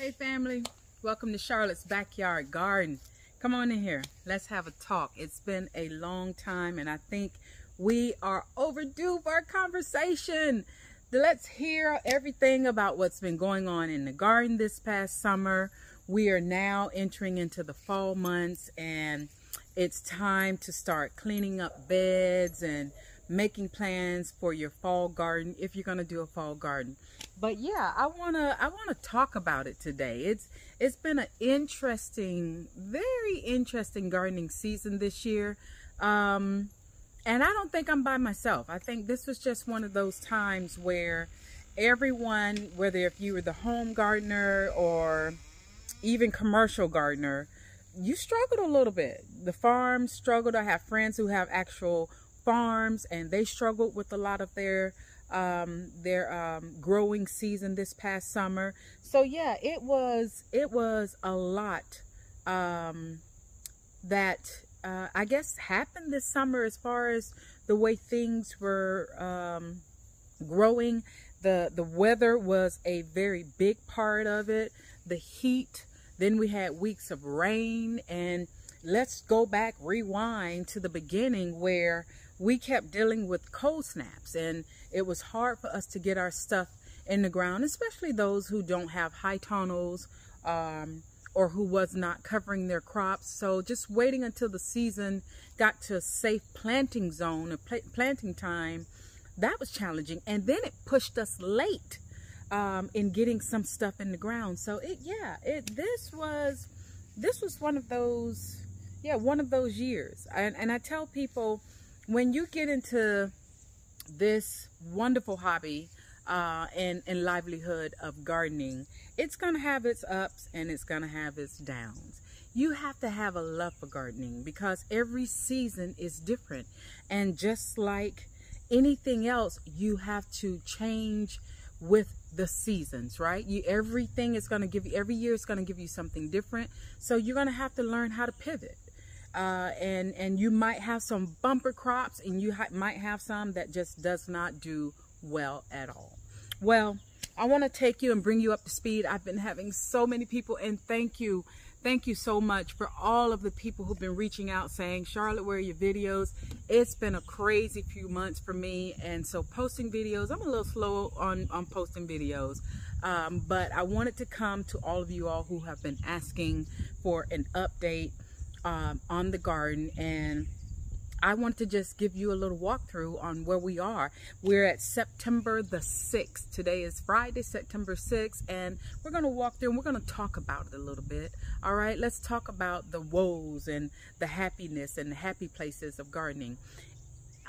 Hey family, welcome to Charlotte's Backyard Garden. Come on in here, let's have a talk. It's been a long time and I think we are overdue for a conversation. Let's hear everything about what's been going on in the garden this past summer. We are now entering into the fall months and it's time to start cleaning up beds and making plans for your fall garden if you're going to do a fall garden. But yeah, I wanna talk about it today. It's been an interesting, very interesting gardening season this year, and I don't think I'm by myself. I think this was just one of those times where everyone, whether if you were the home gardener or even commercial gardener, you struggled a little bit. The farms struggled. I have friends who have actual farms and they struggled with a lot of their growing season this past summer. So yeah, it was a lot that I guess happened this summer as far as the way things were growing. The weather was a very big part of it. The heat, then we had weeks of rain, and let's go back, rewind to the beginning where we kept dealing with cold snaps and it was hard for us to get our stuff in the ground, especially those who don't have high tunnels or who was not covering their crops. So just waiting until the season got to a safe planting zone, a planting time, that was challenging. And then it pushed us late in getting some stuff in the ground. So this was one of those, one of those years. And I tell people, when you get into this wonderful hobby and livelihood of gardening, it's going to have its ups and it's going to have its downs. You have to have a love for gardening because every season is different. And just like anything else, you have to change with the seasons, right? Everything is going to give you, every year is going to give you something different. So you're going to have to learn how to pivot. And you might have some bumper crops and you might have some that just does not do well at all. Well, I want to take you and bring you up to speed. I've been having so many people, and thank you so much for all of the people who've been reaching out saying, Charlotte, where are your videos? It's been a crazy few months for me, and so posting videos, I'm a little slow on posting videos, but I wanted to come to all of you all who have been asking for an update on the garden, and I want to just give you a little walkthrough on where we are. We're at September the 6th. Today is Friday, September 6th, and we're going to walk through and we're going to talk about it a little bit. All right, let's talk about the woes and the happiness and the happy places of gardening.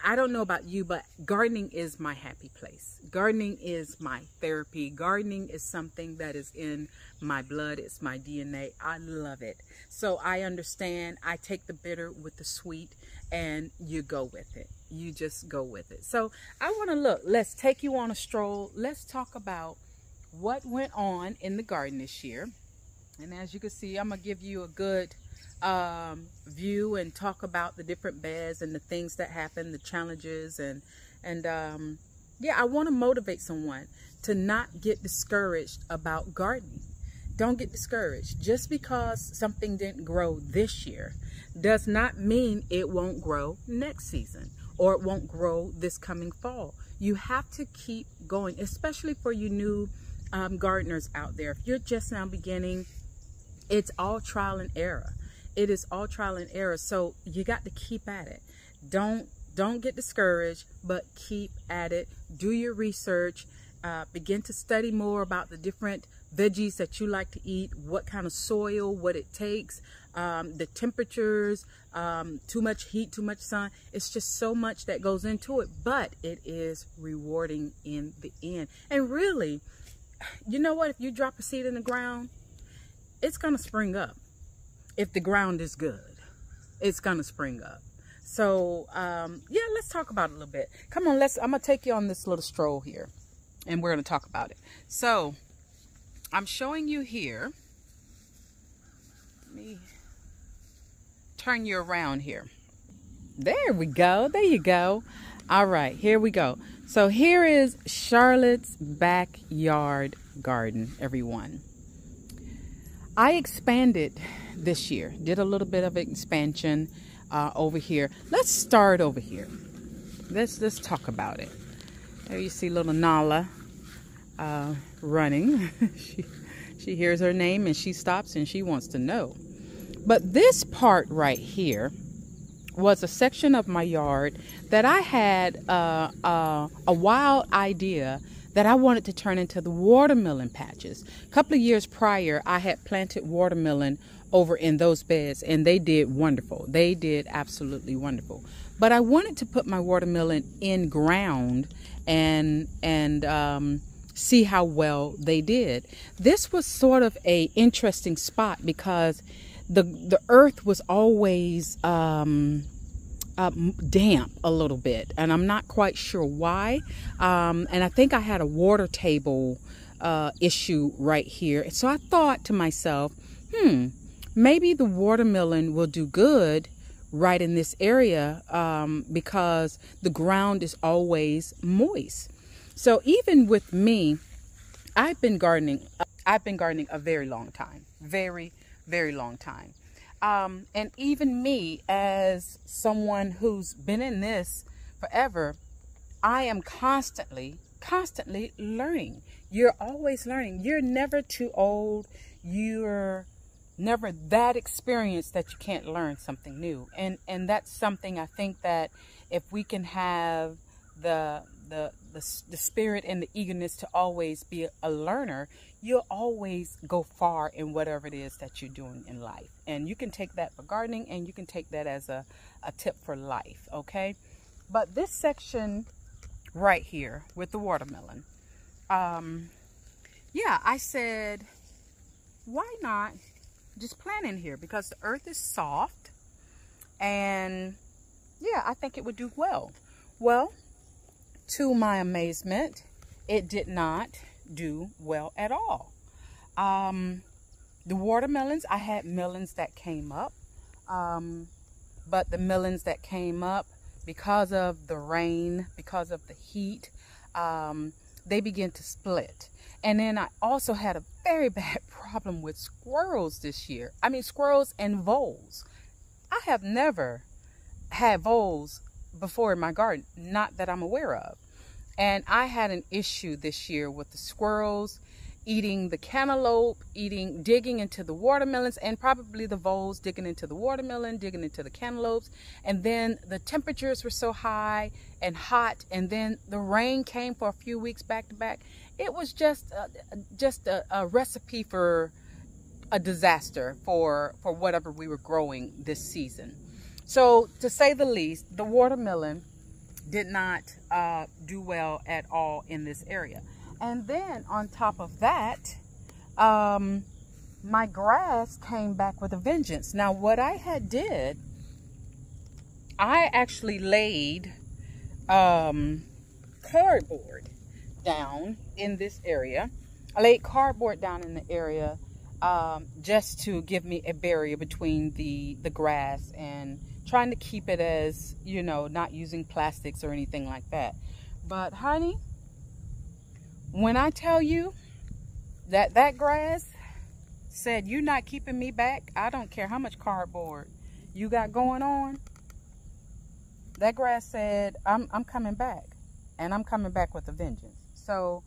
I don't know about you, but gardening is my happy place. Gardening is my therapy. Gardening is something that is in my blood. It's my DNA. I love it. So I understand. I take the bitter with the sweet and you go with it. You just go with it. So I want to let's take you on a stroll. Let's talk about what went on in the garden this year. And as you can see, I'm going to give you a good view and talk about the different beds and the things that happen, the challenges, and yeah, I want to motivate someone to not get discouraged about gardening. Don't get discouraged. Just because something didn't grow this year does not mean it won't grow next season or it won't grow this coming fall. You have to keep going, especially for you new gardeners out there. If you're just now beginning, it's all trial and error. It is all trial and error. So you got to keep at it. Don't get discouraged, but keep at it. Do your research. Begin to study more about the different veggies that you like to eat, what kind of soil, what it takes, the temperatures, too much heat, too much sun. It's just so much that goes into it, but it is rewarding in the end. And really, you know what? If you drop a seed in the ground, it's going to spring up. If the ground is good, it's going to spring up. So, yeah, let's talk about it a little bit. Come on, I'm going to take you on this little stroll here, and we're going to talk about it. So, I'm showing you here. Let me turn you around here. There we go. There you go. All right, here we go. So, here is Charlotte's backyard garden, everyone. I expanded this year, did a little bit of expansion over here. Let's start over here. Let's talk about it. There you see little Nala running. she hears her name and she stops and she wants to know. But this part right here was a section of my yard that I had a wild idea that I wanted to turn into the watermelon patches. A couple of years prior, I had planted watermelon over in those beds, and they did wonderful. They did absolutely wonderful. But I wanted to put my watermelon in ground and see how well they did. This was sort of a interesting spot because the earth was always damp a little bit, and I'm not quite sure why. And I think I had a water table issue right here. So I thought to myself, maybe the watermelon will do good right in this area because the ground is always moist. So even with me, I've been gardening a very long time, very long time. And even me, as someone who's been in this forever, I am constantly learning. You're always learning. You're never too old. You're never that experienced that you can't learn something new. And that's something I think that if we can have the spirit and the eagerness to always be a learner, you'll always go far in whatever it is that you're doing in life. And you can take that for gardening, and you can take that as a tip for life, okay? But this section right here with the watermelon, yeah, I said, why not just plant in here? Because the earth is soft, and yeah, I think it would do well. Well, to my amazement, it did not do well at all. The watermelons, I had melons that came up, but the melons that came up, because of the rain, because of the heat, they began to split. And then I also had a very bad problem with squirrels this year. I mean, squirrels and voles. I have never had voles before in my garden, not that I'm aware of. And I had an issue this year with the squirrels eating the cantaloupe, digging into the watermelons, and probably the voles digging into the watermelon, digging into the cantaloupes. And then the temperatures were so high and hot, and then the rain came for a few weeks back to back. It was just a recipe for a disaster for whatever we were growing this season. So to say the least, the watermelon did not do well at all in this area. And then on top of that, my grass came back with a vengeance. Now what I had did, I actually laid cardboard down in this area. I laid cardboard down in the area just to give me a barrier between the grass, and trying to keep it as, you know, not using plastics or anything like that. But honey, when I tell you that that grass said, "You're not keeping me back, I don't care how much cardboard you got going on," that grass said, I'm coming back, and I'm coming back with a vengeance. So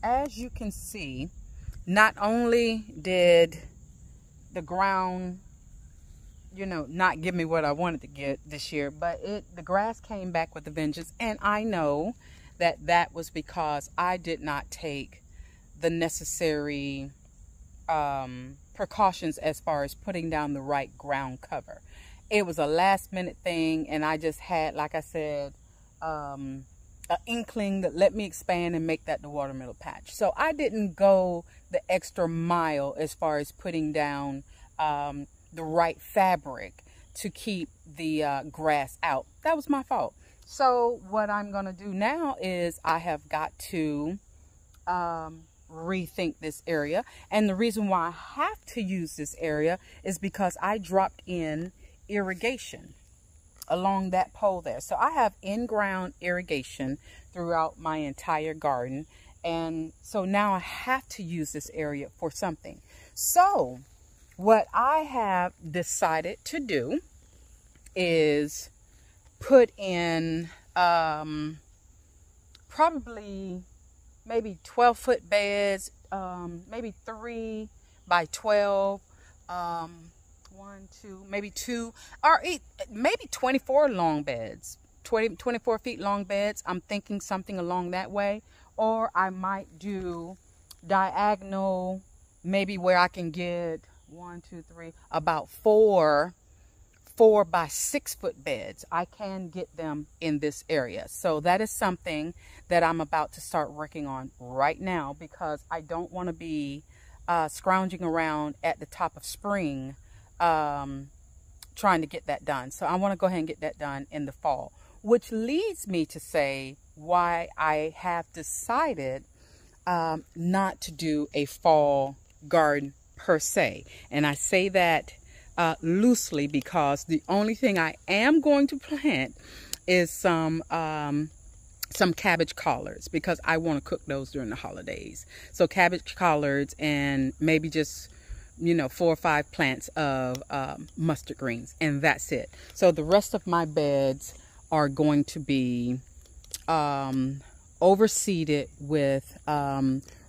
as you can see, not only did the ground, you know, not give me what I wanted to get this year, but the grass came back with a vengeance. And I know that that was because I did not take the necessary precautions as far as putting down the right ground cover. It was a last minute thing, and I just had, like I said, an inkling that let me expand and make that the watermelon patch. So I didn't go the extra mile as far as putting down the right fabric to keep the grass out. That was my fault. So what I'm going to do now is I have got to rethink this area. And the reason why I have to use this area is because I dropped in irrigation along that pole there. So I have in-ground irrigation throughout my entire garden. And so now I have to use this area for something. So what I have decided to do is put in probably maybe 12-foot beds, maybe 3 by 12, 1, 2, maybe 2, or maybe 24 long beds, 24 feet long beds. I'm thinking something along that way. Or I might do diagonal, maybe where I can get 1, 2, 3, about 4 by 6-foot beds. I can get them in this area. So that is something that I'm about to start working on right now, because I don't want to be scrounging around at the top of spring trying to get that done. So I want to go ahead and get that done in the fall, which leads me to say why I have decided not to do a fall garden per se. And I say that loosely, because the only thing I am going to plant is some cabbage collards, because I want to cook those during the holidays. So cabbage collards, and maybe just, you know, 4 or 5 plants of mustard greens, and that's it. So the rest of my beds are going to be overseeded with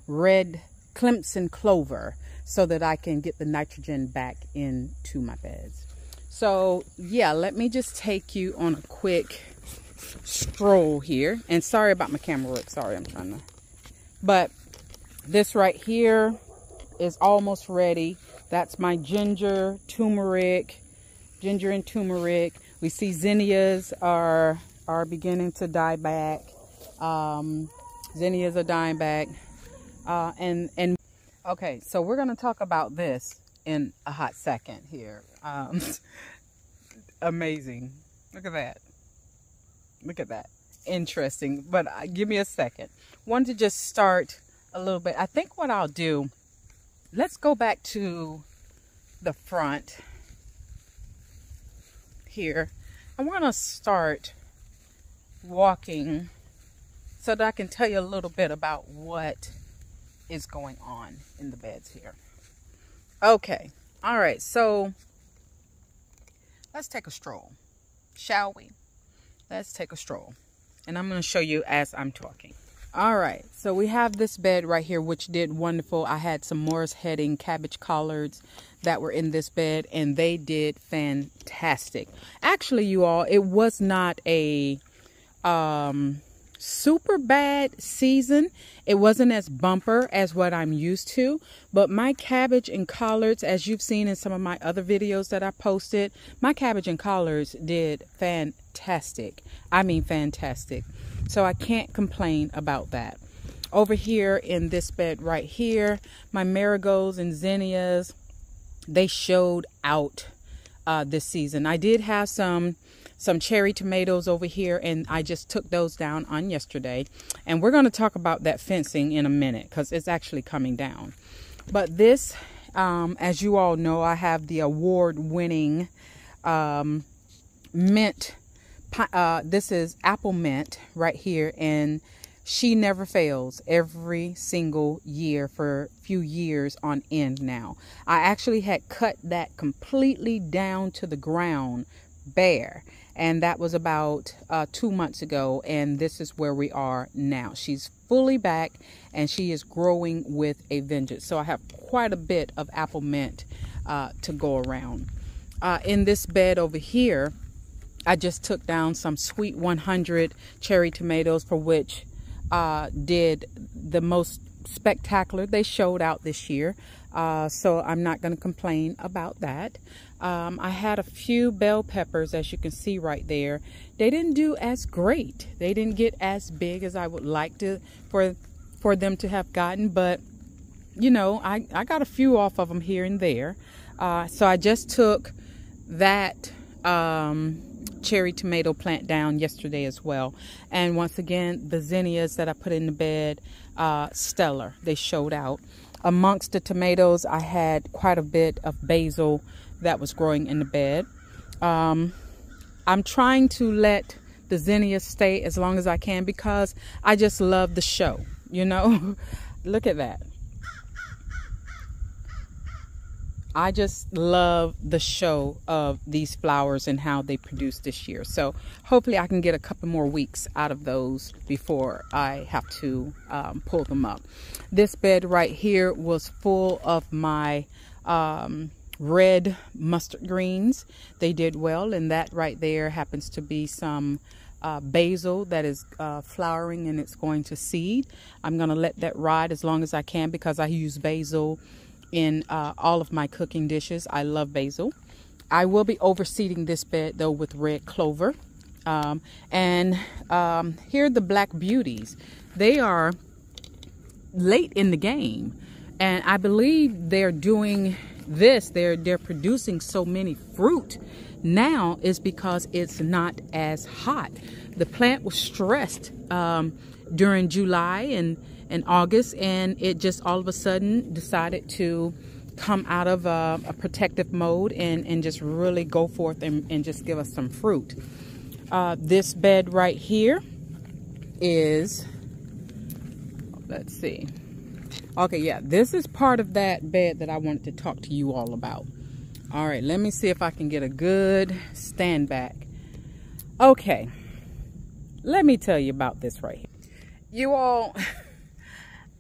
red Clemson clover, so that I can get the nitrogen back into my beds. So yeah, let me just take you on a quick stroll here. And sorry about my camera work. Sorry, I'm trying to. But this right here is almost ready. That's my ginger and turmeric. We see zinnias are beginning to die back. Zinnias are dying back. And okay, so we're going to talk about this in a hot second here. Amazing. Look at that. Look at that. Interesting. But give me a second. Wanted to just start a little bit. I think what I'll do, let's go back to the front here. And we're going to start walking so that I can tell you a little bit about what is going on in the beds here. Okay. All right. So let's take a stroll, shall we? Let's take a stroll. And I'm going to show you as I'm talking. All right. So we have this bed right here, which did wonderful. I had some Morris Heading cabbage collards that were in this bed, and they did fantastic. Actually, you all, it was not a super bad season. It wasn't as bumper as what I'm used to, but my cabbage and collards, as you've seen in some of my other videos that I posted, my cabbage and collards did fantastic. I mean fantastic. So I can't complain about that. Over here in this bed right here, my marigolds and zinnias, they showed out this season. I did have some cherry tomatoes over here, and I just took those down on yesterday. And we're going to talk about that fencing in a minute, because it's actually coming down. But this, as you all know, I have the award-winning mint. This is apple mint right here, and she never fails every single year for a few years on end now. I actually had cut that completely down to the ground bare, and that was about 2 months ago, and this is where we are now. She's fully back, and she is growing with a vengeance. So I have quite a bit of apple mint to go around. In this bed over here, I just took down some Sweet 100 cherry tomatoes, for which did the most spectacular. They showed out this year, so I'm not going to complain about that. I had a few bell peppers, as you can see right there. They didn't do as great. They didn't get as big as I would like to for them to have gotten, but you know, I got a few off of them here and there. So I just took that cherry tomato plant down yesterday as well. And once again, the zinnias that I put in the bed, stellar. They showed out. Amongst the tomatoes, I had quite a bit of basil that was growing in the bed. I'm trying to let the zinnias stay as long as I can, because I just love the show, you know. Look at that. I just love the show of these flowers and how they produce this year. So hopefully I can get a couple more weeks out of those before I have to pull them up. This bed right here was full of my red mustard greens. They did well, and that right there happens to be some basil that is flowering, and it's going to seed. I'm going to let that ride as long as I can because I use basil in all of my cooking dishes. I love basil. I will be overseeding this bed though with red clover. And here are the black beauties. They are late in the game, and I believe they're doing this. They're producing so many fruit now is because it's not as hot. The plant was stressed during July and August, and it just all of a sudden decided to come out of a protective mode and just really go forth and just give us some fruit. This bed right here is, let's see. Okay, yeah, this is part of that bed that I wanted to talk to you all about. All right, let me see if I can get a good stand back. Okay, let me tell you about this right here. You all,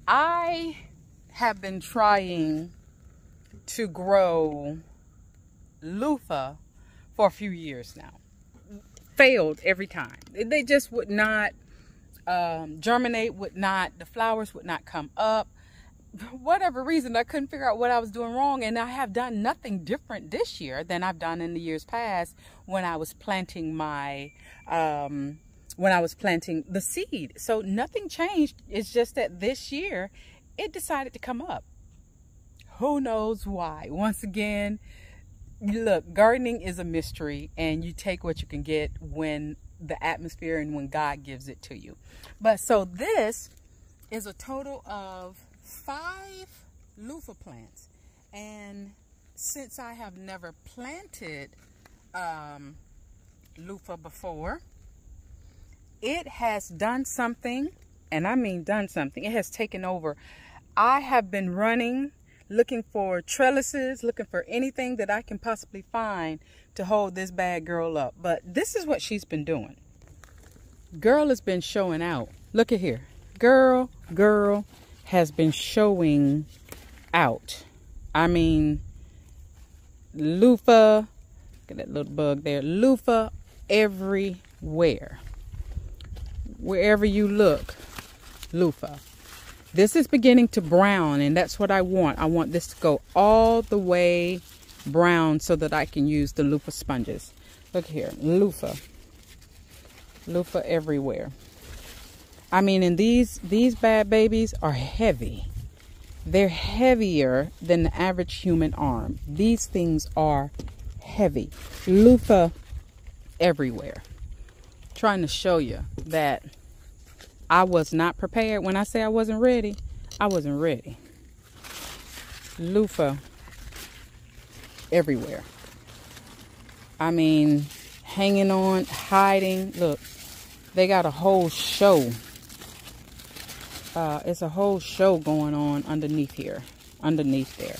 I have been trying to grow Lufa for a few years now. Failed every time. They just would not germinate, the flowers would not come up. Whatever reason, I couldn't figure out what I was doing wrong, and I have done nothing different this year than I've done in the years past when I was planting my the seed. So nothing changed. It's just that this year it decided to come up. Who knows why? Once again, look, gardening is a mystery, and you take what you can get when the atmosphere and when God gives it to you. But so this is a total of 5 Lufa plants, and since I have never planted Lufa before, it has done something, and I mean done something. It has taken over. I have been running, looking for trellises, looking for anything that I can possibly find to hold this bad girl up. But this is what she's been doing. Girl has been showing out. Look at here. Girl has been showing out. I mean, Lufa, look at that little bug there. Lufa everywhere. Wherever you look, Lufa. This is beginning to brown, and that's what I want. I want this to go all the way brown so that I can use the Lufa sponges. Look here, Lufa. Lufa everywhere. I mean, and these bad babies are heavy. They're heavier than the average human arm. These things are heavy. Lufa everywhere. Trying to show you that I was not prepared. When I say I wasn't ready, I wasn't ready. Lufa everywhere. I mean, hanging on, hiding. Look, they got a whole show. It's a whole show going on underneath here. Underneath there.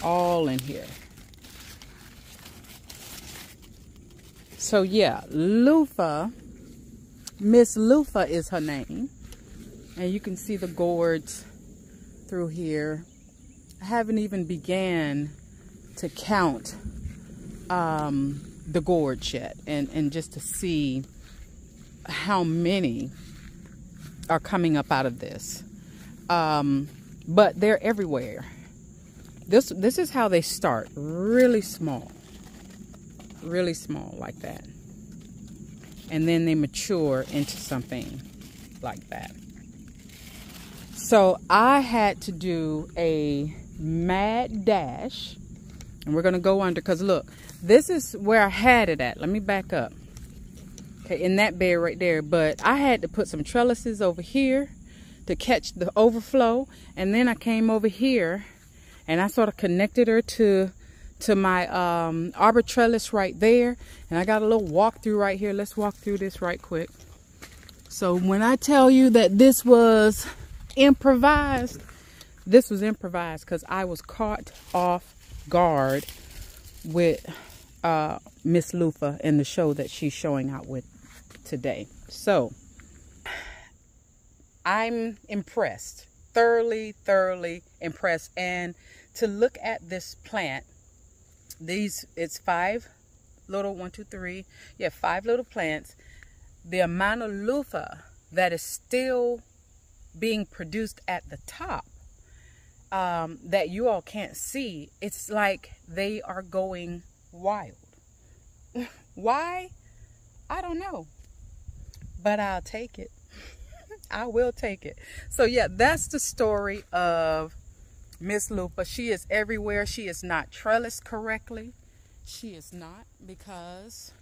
All in here. So yeah, Lufa. Miss Lufa is her name. And you can see the gourds through here. I haven't even began to count the gourds yet. And just to see how many are coming up out of this. But they're everywhere. This is how they start. Really small. Really small like that. And then they mature into something like that. So I had to do a mad dash. And we're going to go under. Because look, this is where I had it at. Let me back up. Okay, in that bed right there. But I had to put some trellises over here to catch the overflow. And then I came over here and I sort of connected her to my arbor trellis right there. And I got a little walk-through right here. Let's walk through this right quick. So when I tell you that this was improvised, this was improvised because I was caught off guard with Miss Lufa in the show that she's showing out with today. So I'm impressed, thoroughly impressed. And to look at this plant, it's 5 little, 1, 2, 3, 5 little plants. The amount of Lufa that is still being produced at the top, that you all can't see, it's like they are going wild. Why? I don't know, but I'll take it. I will take it. So yeah, that's the story of Miss Lufa. She is everywhere. She is not trellised correctly. She is not, because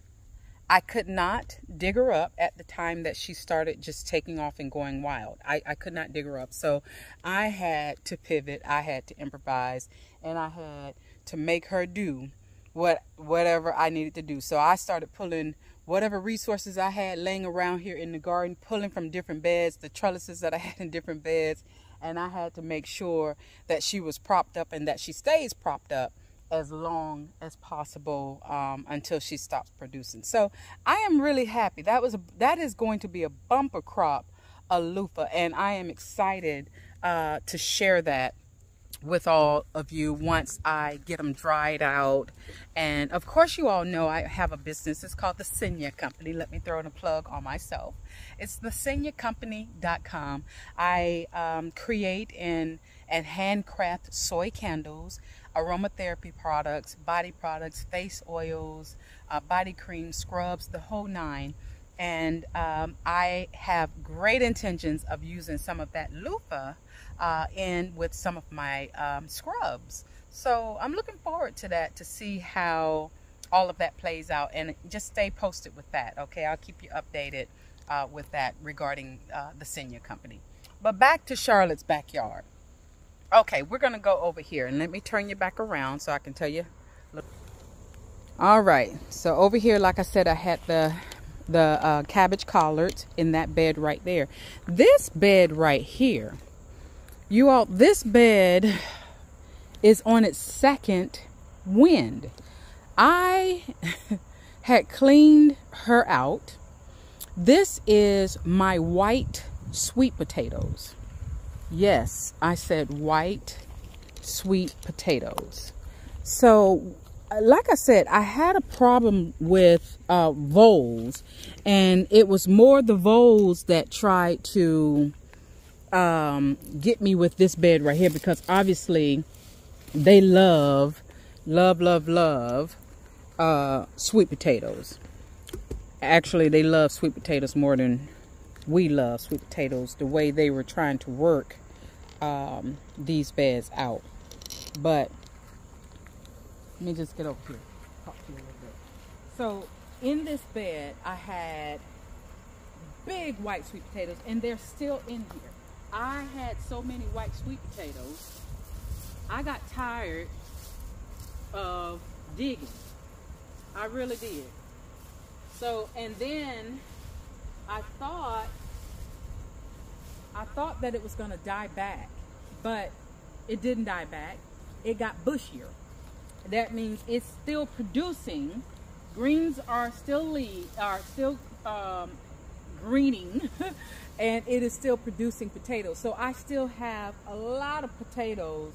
I could not dig her up at the time that she started just taking off and going wild. I could not dig her up. So I had to pivot. I had to improvise, and I had to make her do whatever I needed to do. So I started pulling whatever resources I had laying around here in the garden, pulling from different beds, the trellises that I had in different beds, and I had to make sure that she was propped up and that she stays propped up as long as possible until she stops producing. So I am really happy. That is going to be a bumper crop of Lufa, and I am excited to share that with all of you once I get them dried out. And of course, you all know I have a business. It's called the Senya Company. Let me throw in a plug on myself. It's thesenyacompany.com. I create and handcraft soy candles, aromatherapy products, body products, face oils, body cream, scrubs, the whole 9. And I have great intentions of using some of that Lufa in with some of my scrubs. So I'm looking forward to that, to see how all of that plays out, and just stay posted with that. Okay, I'll keep you updated with that regarding the Senya Company. But back to Charlotte's backyard. Okay, we're gonna go over here, and let me turn you back around so I can tell you. All right, so over here, like I said, I had the cabbage collards in that bed right there. This bed right here, you all, this bed is on its 2nd wind. I had cleaned her out. This is my white sweet potatoes. Yes, I said white sweet potatoes. So like I said, I had a problem with voles, and it was more the voles that tried to get me with this bed right here, because obviously they love sweet potatoes. Actually, they love sweet potatoes more than we love sweet potatoes, the way they were trying to work these beds out. But let me just get over here, talk to you a little bit. So in this bed, I had big white sweet potatoes, and they're still in here. I had so many white sweet potatoes, I got tired of digging. I really did. So, and then I thought that it was going to die back, but it didn't die back. It got bushier. That means it's still producing. Greens are still greening, and it is still producing potatoes. So I still have a lot of potatoes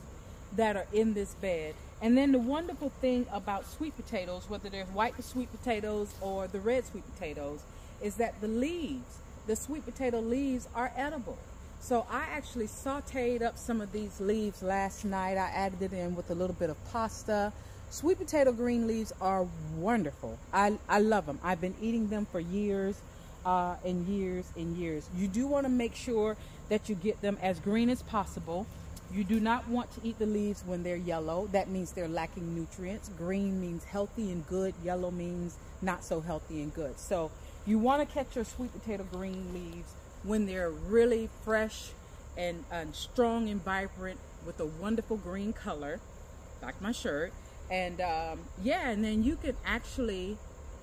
that are in this bed. And then the wonderful thing about sweet potatoes, whether they're white sweet potatoes or the red sweet potatoes, is that the leaves, the sweet potato leaves, are edible. So I actually sauteed up some of these leaves last night. I added it in with a little bit of pasta. Sweet potato green leaves are wonderful. I love them. I've been eating them for years and years and years. You do want to make sure that you get them as green as possible. You do not want to eat the leaves when they're yellow. That means they're lacking nutrients. Green means healthy and good. Yellow means not so healthy and good. So you want to catch your sweet potato green leaves when they're really fresh and strong and vibrant with a wonderful green color, like my shirt. And yeah, and then you can actually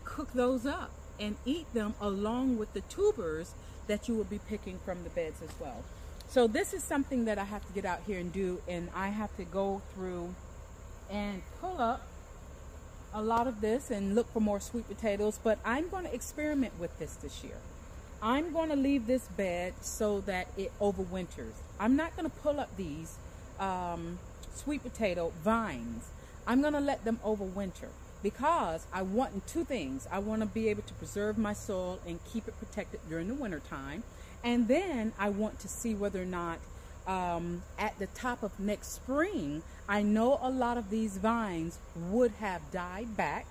cook those up and eat them along with the tubers that you will be picking from the beds as well. So this is something that I have to get out here and do, and I have to go through and pull up a lot of this and look for more sweet potatoes, but I'm going to experiment with this year. I'm going to leave this bed so that it overwinters. I'm not going to pull up these sweet potato vines. I'm going to let them overwinter because I want two things. I want to be able to preserve my soil and keep it protected during the winter time. And then I want to see whether or not at the top of next spring, I know a lot of these vines would have died back.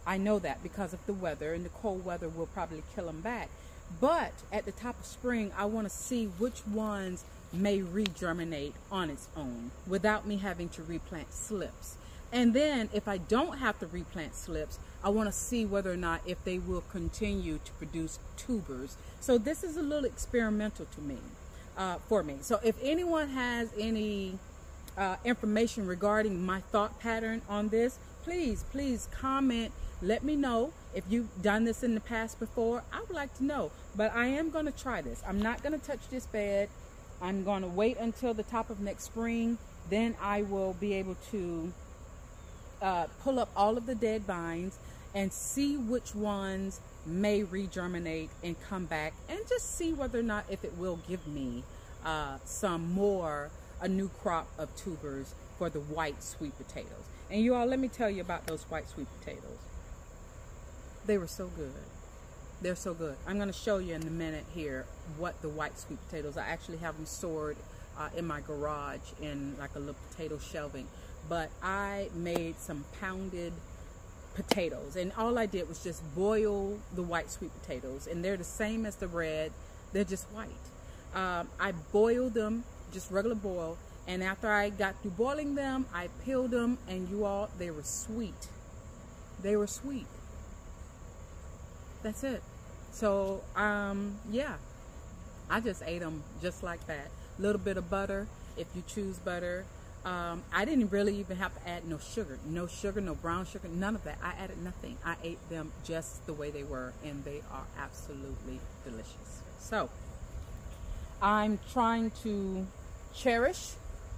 I know that because of the weather, and the cold weather will probably kill them back. But at the top of spring, I want to see which ones may regerminate on its own without me having to replant slips. And then if I don't have to replant slips, I want to see whether or not if they will continue to produce tubers. So this is a little experimental to me, for me. So if anyone has any information regarding my thought pattern on this, please comment. Let me know if you've done this in the past before. I would like to know. But I am going to try this. I'm not going to touch this bed. I'm going to wait until the top of next spring. Then I will be able to pull up all of the dead vines and see which ones may regerminate and come back, and just see whether or not if it will give me a new crop of tubers for the white sweet potatoes. And you all, let me tell you about those white sweet potatoes. They were so good. They're so good. I'm going to show you in a minute here what the white sweet potatoes. I actually have them stored in my garage in like a little potato shelving. But I made some pounded potatoes, and all I did was just boil the white sweet potatoes, and they're the same as the red. They're just white. I boiled them, just regular boil, and after I got through boiling them, I peeled them, and you all, they were sweet. They were sweet. That's it. So yeah, I just ate them just like that. A little bit of butter if you choose butter. I didn't really even have to add no sugar, no brown sugar, none of that. I added nothing. I ate them just the way they were, and they are absolutely delicious. So I'm trying to cherish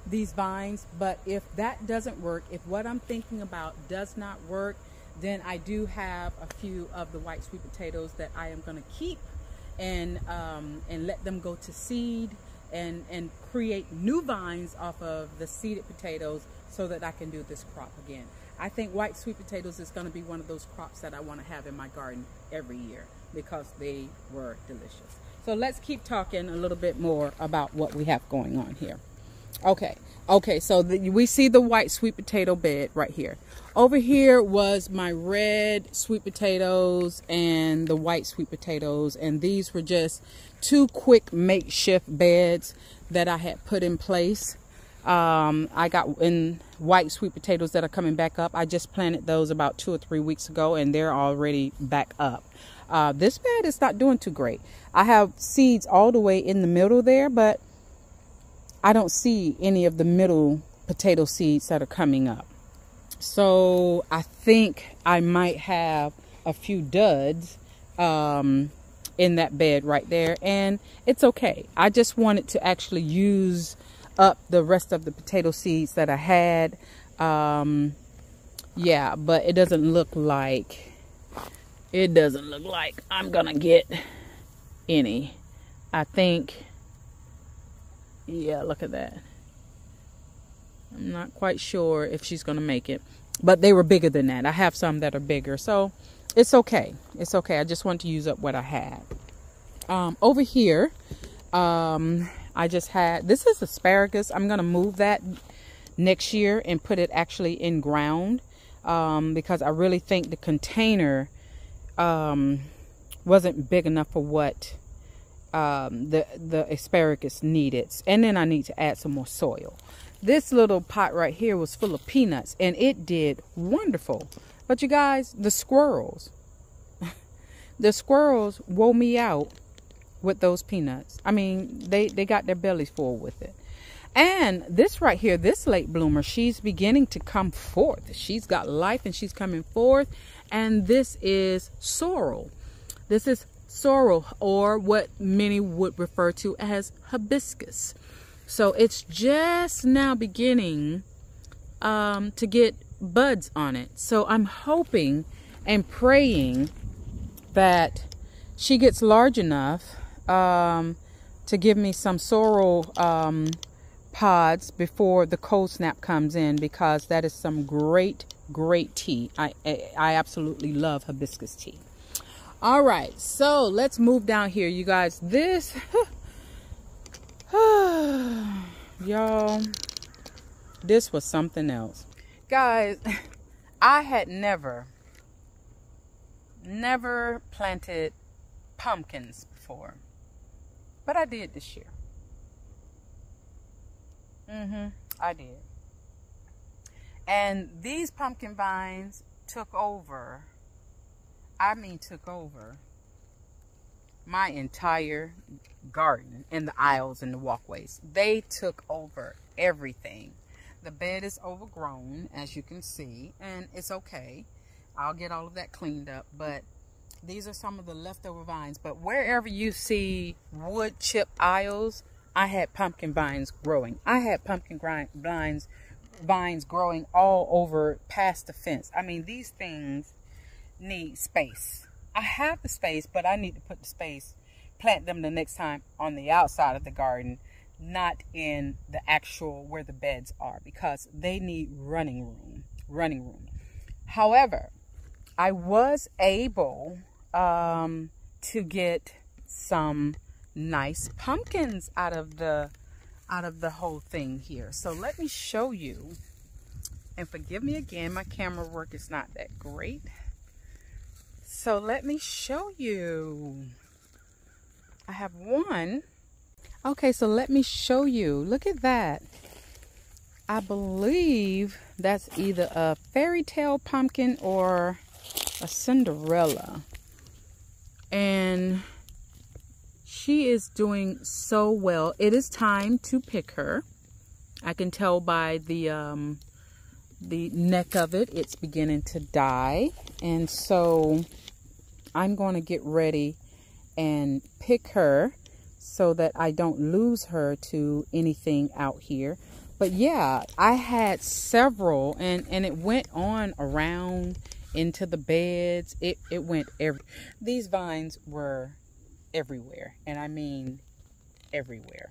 these vines, but if that doesn't work, if what I'm thinking about does not work, then I do have a few of the white sweet potatoes that I am going to keep and let them go to seed and create new vines off of the seeded potatoes so that I can do this crop again. I think white sweet potatoes is going to be one of those crops that I want to have in my garden every year because they were delicious. So let's keep talking a little bit more about what we have going on here. Okay, so we see the white sweet potato bed right here. Over here was my red sweet potatoes and the white sweet potatoes, and these were just two quick makeshift beds that I had put in place. I got in white sweet potatoes that are coming back up. I just planted those about 2 or 3 weeks ago, and they're already back up. This bed is not doing too great. I have seeds all the way in the middle there, but I don't see any of the middle potato seeds that are coming up. So I think I might have a few duds in that bed right there, and it's okay. I just wanted to actually use up the rest of the potato seeds that I had. Yeah, but it doesn't look like I'm gonna get any. I think, yeah, look at that. I'm not quite sure if she's gonna make it, but they were bigger than that. I have some that are bigger, so it's okay. It's okay. I just want to use up what I had. Over here, I just had, this is asparagus. I'm gonna move that next year and put it actually in ground because I really think the container wasn't big enough for what the asparagus needed. And then I need to add some more soil. This little pot right here was full of peanuts, and it did wonderful. But you guys, the squirrels wore me out with those peanuts. I mean, they got their bellies full with it. And this right here, this late bloomer, she's beginning to come forth. She's got life and she's coming forth. And this is sorrel. This is sorrel, or what many would refer to as hibiscus. So it's just now beginning to get buds on it. So I'm hoping and praying that she gets large enough to give me some sorrel pods before the cold snap comes in, because that is some great tea. I absolutely love hibiscus tea. All right, so let's move down here, you guys. This y'all, this was something else, guys. I had never planted pumpkins before, but I did this year. I did. And these pumpkin vines took over, I mean took over my entire garden and the aisles and the walkways. They took over everything. The bed is overgrown, as you can see, and it's okay. I'll get all of that cleaned up, but these are some of the leftover vines. But wherever you see wood chip aisles, I had pumpkin vines growing. I had pumpkin vines growing all over past the fence. I mean, these things need space. I have the space, but I need to put the space, plant them the next time on the outside of the garden, not in the actual where the beds are, because they need running room. However, I was able to get some nice pumpkins out of the whole thing here. So let me show you, and forgive me again, my camera work is not that great. So let me show you. I have one. Okay, so let me show you. Look at that. I believe that's either a fairy tale pumpkin or a Cinderella. And she is doing so well. It is time to pick her. I can tell by the neck of it, it's beginning to die. And so I'm going to get ready and pick her so that I don't lose her to anything out here. But yeah, I had several, and it went on around into the beds. It went these vines were everywhere, and I mean everywhere.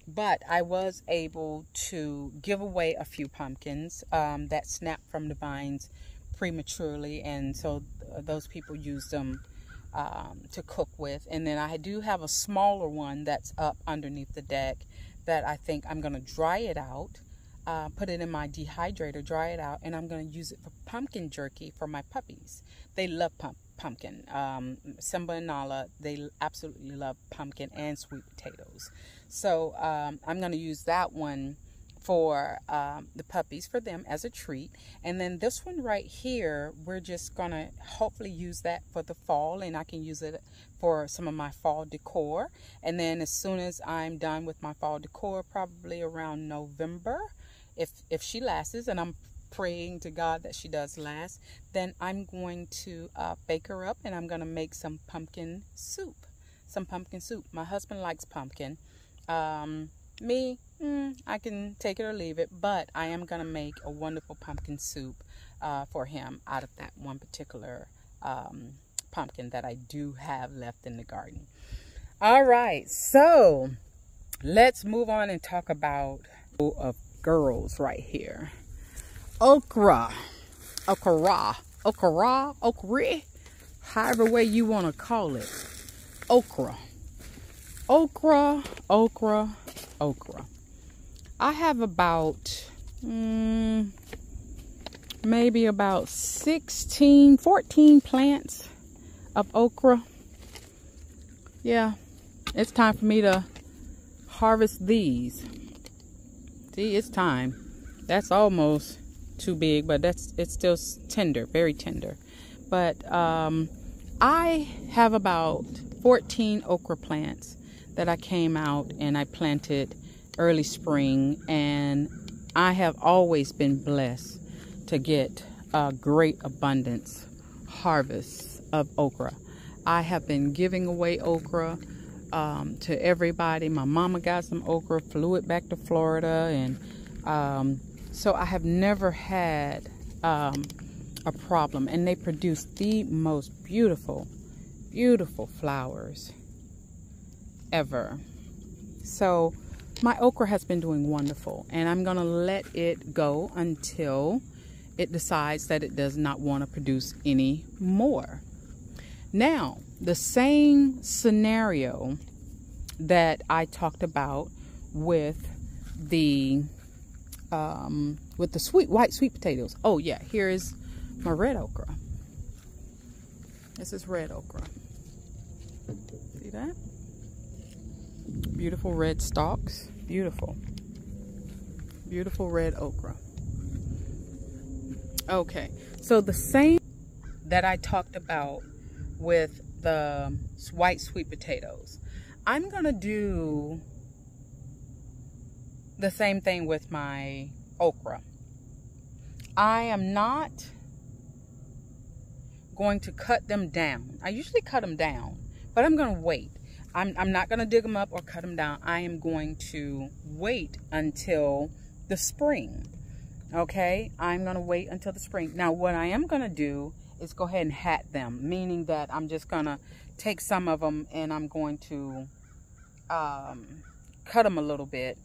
But I was able to give away a few pumpkins that snapped from the vines prematurely, and so those people used them to cook with. And then I do have a smaller one that's up underneath the deck that I think I'm going to dry it out, put it in my dehydrator, dry it out, and I'm going to use it for pumpkin jerky for my puppies. They love pumpkin. Simba and Nala, they absolutely love pumpkin and sweet potatoes. So I'm going to use that one for the puppies, for them as a treat. And then this one right here, we're just going to hopefully use that for the fall, and I can use it for some of my fall decor. And then as soon as I'm done with my fall decor, probably around November, if she lasts, and I'm praying to God that she does last, then I'm going to bake her up, and I'm going to make some pumpkin soup. My husband likes pumpkin. Me, I can take it or leave it, but I am going to make a wonderful pumpkin soup for him out of that one particular pumpkin that I do have left in the garden. All right, so let's move on and talk about of girls right here. Okra, however way you want to call it. Okra. I have about maybe about 14 plants of okra. Yeah, it's time for me to harvest these. See, it's time. That's almost too big, but it's still tender, very tender. But I have about 14 okra plants that I came out and I planted early spring, and I have always been blessed to get a great abundance harvest of okra. I have been giving away okra to everybody. My mama got some okra, flew it back to Florida, and So I have never had a problem, and they produce the most beautiful, beautiful flowers ever. So my okra has been doing wonderful, and I'm gonna let it go until it decides that it does not want to produce any more. Now, the same scenario that I talked about with the white sweet potatoes. Oh yeah, here is my red okra. This is red okra. See that? Beautiful red stalks. Beautiful. Beautiful red okra. Okay, so the same that I talked about with the white sweet potatoes, I'm gonna do the same thing with my okra. I am not going to cut them down. I usually cut them down, but I'm gonna wait. I'm not gonna dig them up or cut them down. I am going to wait until the spring. Okay, I'm gonna wait until the spring. Now what I am gonna do is go ahead and hat them, meaning that I'm just gonna take some of them and I'm going to cut them a little bit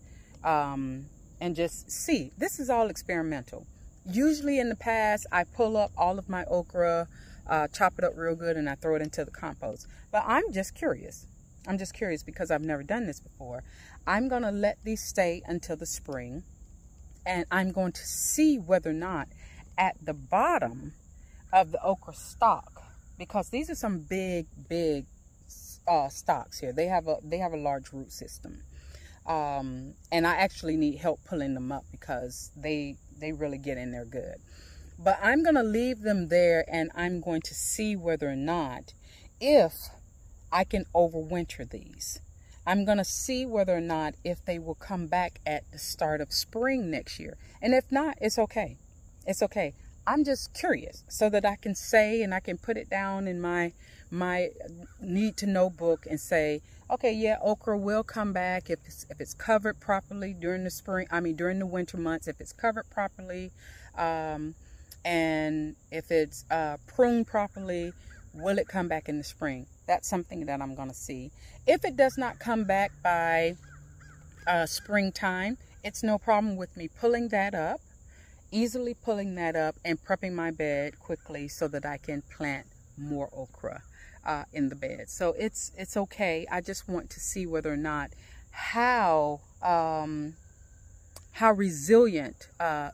and just see. This is all experimental. Usually in the past, I pull up all of my okra, chop it up real good, and I throw it into the compost. But I'm just curious. I'm just curious because I've never done this before. I'm gonna let these stay until the spring, and I'm going to see whether or not at the bottom of the okra stalk, because these are some big stalks here. They have a large root system, and I actually need help pulling them up because they really get in there good. But I'm gonna leave them there, and I'm going to see whether or not if I can overwinter these. I'm going to see whether or not if they will come back at the start of spring next year. And if not, it's okay. It's okay. I'm just curious so that I can say, and I can put it down in my need to know book and say, okay, yeah, okra will come back if it's covered properly during the spring. I mean, during the winter months, if it's covered properly, and if it's pruned properly, will it come back in the spring? That's something that I'm going to see. If it does not come back by springtime, it's no problem with me pulling that up, easily pulling that up and prepping my bed quickly so that I can plant more okra in the bed. So it's okay. I just want to see whether or not how resilient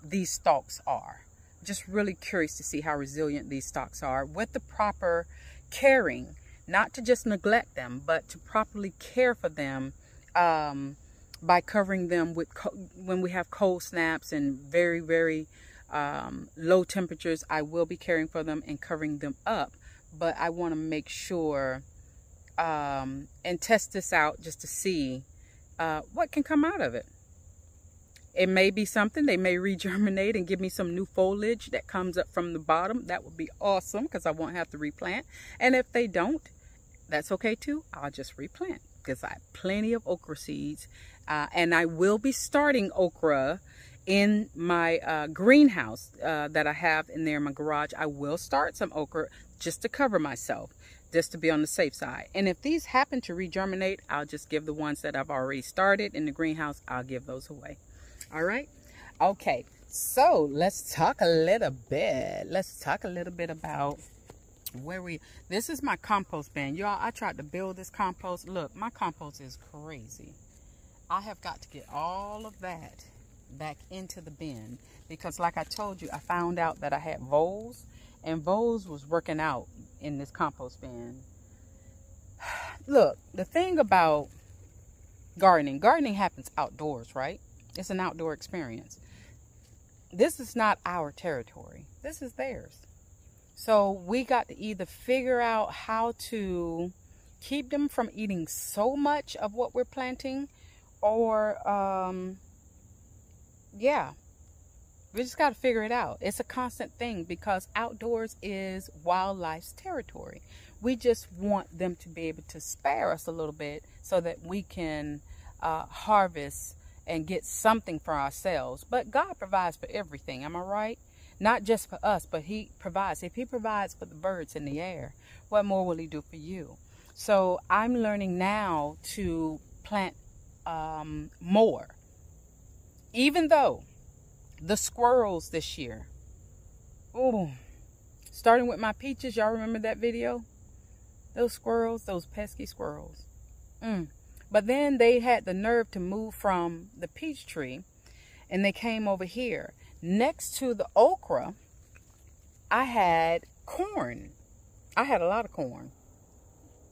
these stalks are. Just really curious to see how resilient these stalks are with the proper caring. Not to just neglect them, but to properly care for them by covering them with, when we have cold snaps and very, very low temperatures, I will be caring for them and covering them up. But I want to make sure and test this out just to see what can come out of it. It may be something. They may regerminate and give me some new foliage that comes up from the bottom. That would be awesome because I won't have to replant. And if they don't, that's okay too. I'll just replant because I have plenty of okra seeds. And I will be starting okra in my greenhouse that I have in there in my garage. I will start some okra just to cover myself, just to be on the safe side. And if these happen to regerminate, I'll just give the ones that I've already started in the greenhouse, I'll give those away. All right. Okay. So let's talk a little bit. Let's talk a little bit about this is my compost bin. Y'all, I tried to build this compost. Look, my compost is crazy. I have got to get all of that back into the bin because like I told you, I found out that I had voles, and voles was working out in this compost bin. Look, the thing about gardening happens outdoors, right? It's an outdoor experience. This is not our territory. This is theirs. So we got to either figure out how to keep them from eating so much of what we're planting, or yeah, we just got to figure it out. It's a constant thing because outdoors is wildlife's territory. We just want them to be able to spare us a little bit so that we can harvest and get something for ourselves. But God provides for everything, am I right? Not just for us, but he provides. If he provides for the birds in the air, what more will he do for you? So I'm learning now to plant more. Even though the squirrels this year, ooh, starting with my peaches, y'all remember that video? Those squirrels, those pesky squirrels. But then they had the nerve to move from the peach tree and they came over here. Next to the okra, I had corn. I had a lot of corn.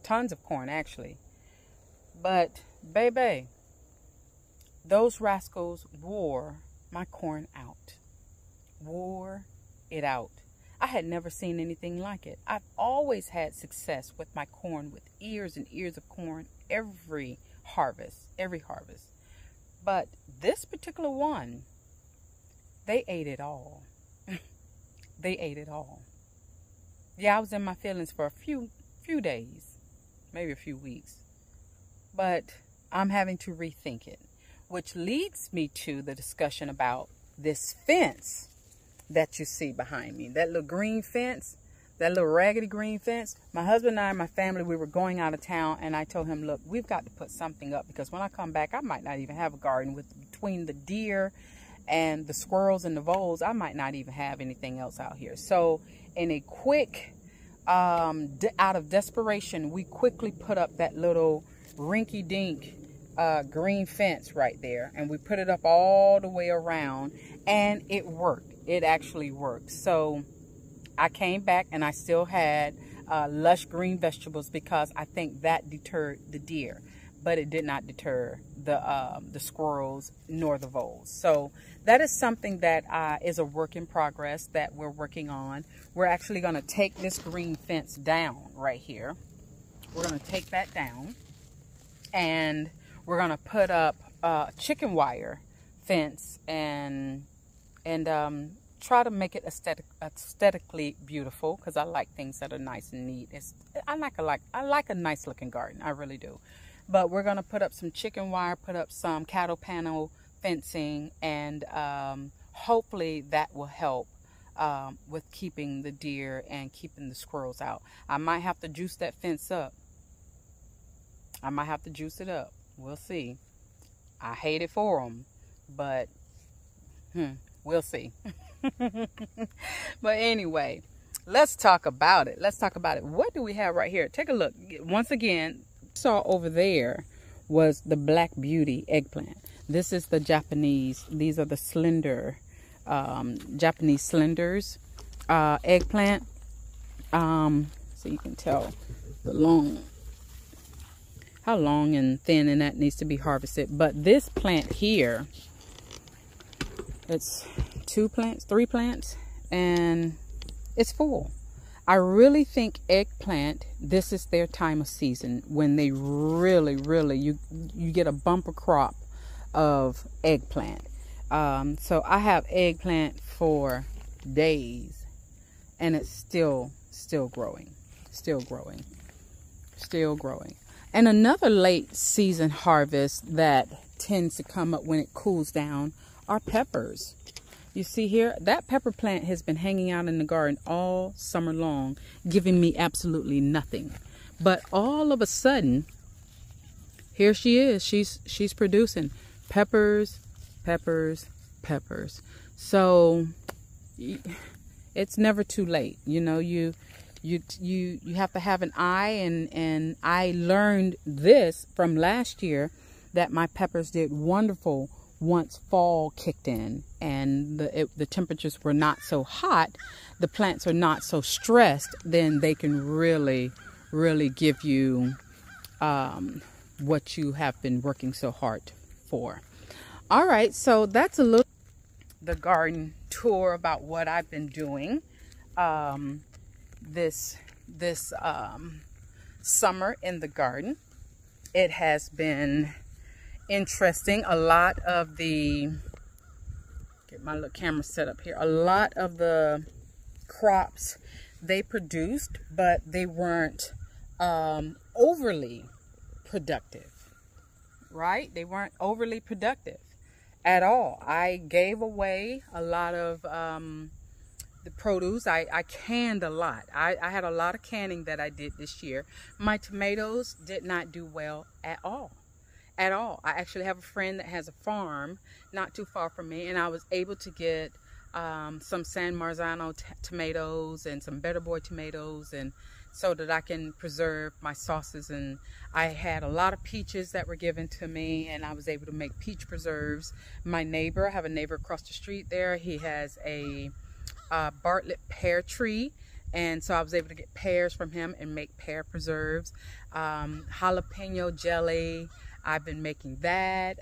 Tons of corn, actually. But, baby, those rascals wore my corn out. Wore it out. I had never seen anything like it. I've always had success with my corn, with ears and ears of corn every harvest. But this particular one, they ate it all. They ate it all. Yeah, I was in my feelings for a few days, maybe a few weeks. But I'm having to rethink it, which leads me to the discussion about this fence that you see behind me. That little green fence, that little raggedy green fence. My husband and I and my family, we were going out of town, and I told him, look, we've got to put something up because when I come back, I might not even have a garden. Between the deer and the squirrels and the voles, I might not even have anything else out here. So in a quick, out of desperation, we quickly put up that little rinky-dink green fence right there, and we put it up all the way around, and it worked. It actually worked. So I came back and I still had lush green vegetables because I think that deterred the deer, but it did not deter the squirrels nor the voles. So that is something that is a work in progress that we're working on. We're actually going to take this green fence down right here. We're going to take that down, and we're going to put up a chicken wire fence and try to make it aesthetically beautiful, because I like things that are nice and neat. I like a nice looking garden. I really do. But we're going to put up some chicken wire, put up some cattle panel fencing, and hopefully that will help with keeping the deer and keeping the squirrels out. I might have to juice that fence up. I might have to juice it up. We'll see. I hate it for them, but we'll see. But anyway, let's talk about it. What do we have right here? Take a look. Once again, saw over there was the Black Beauty eggplant. This is the Japanese. These are the slender, Japanese slenders eggplant. So you can tell the how long and thin and that needs to be harvested. But this plant here, it's 3 plants, and it's full. I really think eggplant, this is their time of season when they really, you get a bumper crop of eggplant. So I have eggplant for days, and it's still growing. And another late season harvest that tends to come up when it cools down are peppers. You see here, that pepper plant has been hanging out in the garden all summer long, giving me absolutely nothing. But all of a sudden, here she is. She's producing peppers. So it's never too late. You know, you have to have an eye, and I learned this from last year, that my peppers did wonderful once fall kicked in and the temperatures were not so hot, the plants are not so stressed, then they can really give you what you have been working so hard for. All right, so that's a look the garden tour about what I've been doing this summer in the garden. It has been interesting. A lot of the, get my little camera set up here, a lot of the crops they produced, but they weren't overly productive, right? They weren't overly productive. at all. I gave away a lot of the produce. I canned a lot. I had a lot of canning that I did this year. My tomatoes did not do well at all. At all. I actually have a friend that has a farm not too far from me, and I was able to get some San Marzano tomatoes and some Better Boy tomatoes, and so that I can preserve my sauces. And I had a lot of peaches that were given to me, and I was able to make peach preserves. My neighbor, I have a neighbor across the street there, he has a Bartlett pear tree, and so I was able to get pears from him and make pear preserves. Jalapeno jelly, I've been making that.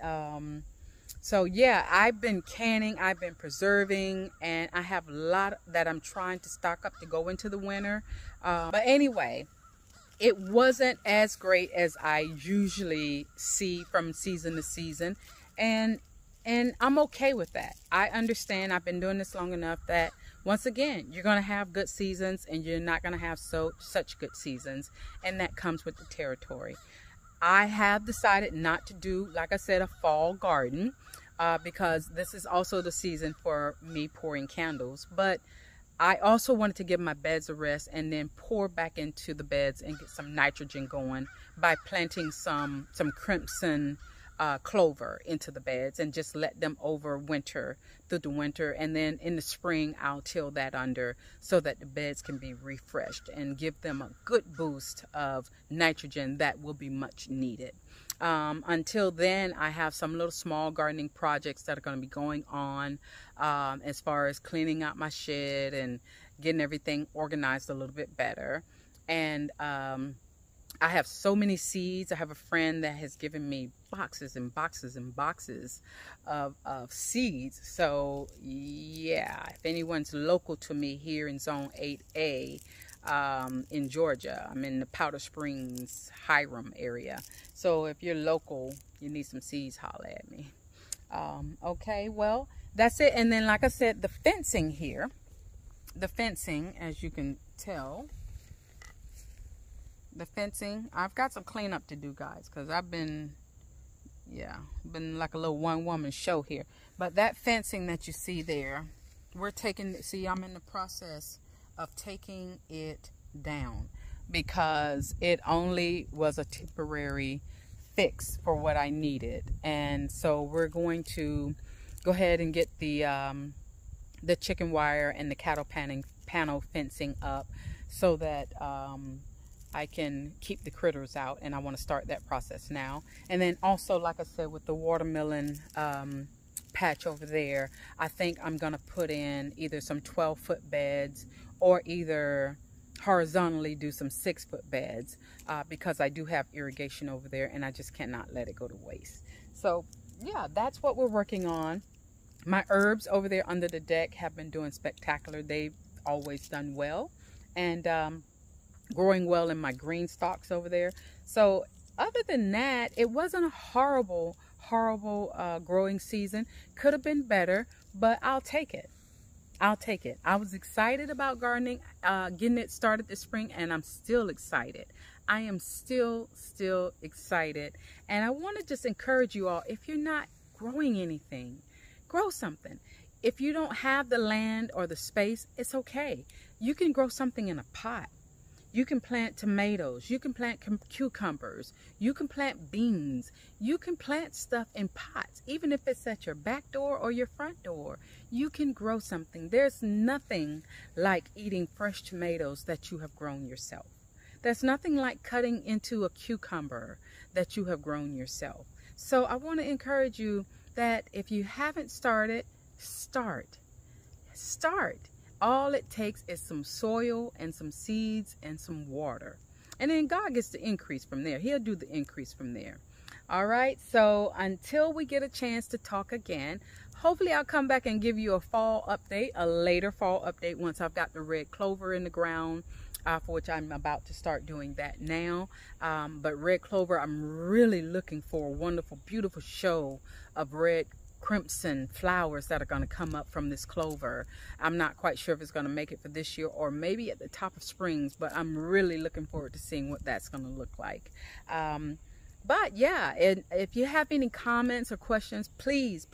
So yeah, I've been canning, I've been preserving, and I have a lot that I'm trying to stock up to go into the winter. But anyway, it wasn't as great as I usually see from season to season, and I'm okay with that. I understand. I've been doing this long enough that once again, you're going to have good seasons and you're not going to have such good seasons, and that comes with the territory. I have decided not to do, like I said, a fall garden because this is also the season for me pouring candles. But I also wanted to give my beds a rest and then pour back into the beds and get some nitrogen going by planting some crimson clover into the beds and just let them overwinter through the winter, and then in the spring I'll till that under so that the beds can be refreshed and give them a good boost of nitrogen that will be much needed. Until then, I have some little small gardening projects that are going to be going on as far as cleaning out my shed and getting everything organized a little bit better. And I have so many seeds. I have a friend that has given me boxes and boxes and boxes of seeds. So yeah, if anyone's local to me here in Zone 8A in Georgia, I'm in the Powder Springs, Hiram area. So if you're local, you need some seeds, holla at me. Okay, well, that's it. And then, like I said, the fencing here, as you can tell, the fencing, I've got some cleanup to do, guys, because I've been like a little one-woman show here. But that fencing that you see there, I'm in the process of taking it down because it only was a temporary fix for what I needed. And so we're going to go ahead and get the chicken wire and the cattle panel fencing up so that I can keep the critters out, and I want to start that process now. And then also, like I said, with the watermelon patch over there, I think I'm going to put in either some 12-foot beds or either horizontally do some 6-foot beds because I do have irrigation over there and I just cannot let it go to waste. So yeah, that's what we're working on. My herbs over there under the deck have been doing spectacular. They've always done well, and growing well in my green stalks over there. So other than that, it wasn't a horrible growing season. Could have been better, but I'll take it. I'll take it. I was excited about gardening, getting it started this spring, and I'm still excited. I am still excited. And I want to just encourage you all, if you're not growing anything, grow something. If you don't have the land or the space, it's okay. You can grow something in a pot. You can plant tomatoes, you can plant cucumbers, you can plant beans, you can plant stuff in pots, even if it's at your back door or your front door. You can grow something. There's nothing like eating fresh tomatoes that you have grown yourself. There's nothing like cutting into a cucumber that you have grown yourself. So I want to encourage you that if you haven't started, start. All it takes is some soil and some seeds and some water. And then God gets the increase from there. He'll do the increase from there. All right. So until we get a chance to talk again, hopefully I'll come back and give you a fall update, a later fall update once I've got the red clover in the ground, for which I'm about to start doing that now. But red clover, I'm really looking for a wonderful, beautiful show of red crimson flowers that are going to come up from this clover. I'm not quite sure if it's going to make it for this year or maybe at the top of springs, but I'm really looking forward to seeing what that's going to look like. But yeah, and if you have any comments or questions, please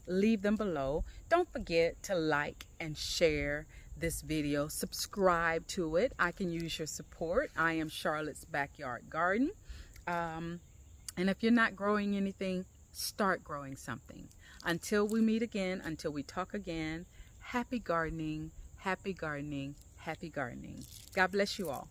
leave them below. Don't forget to like and share this video. Subscribe to it. I can use your support. I am Charlotte's Backyard Garden. And if you're not growing anything, start growing something. Until we meet again, until we talk again, happy gardening, happy gardening, happy gardening. God bless you all.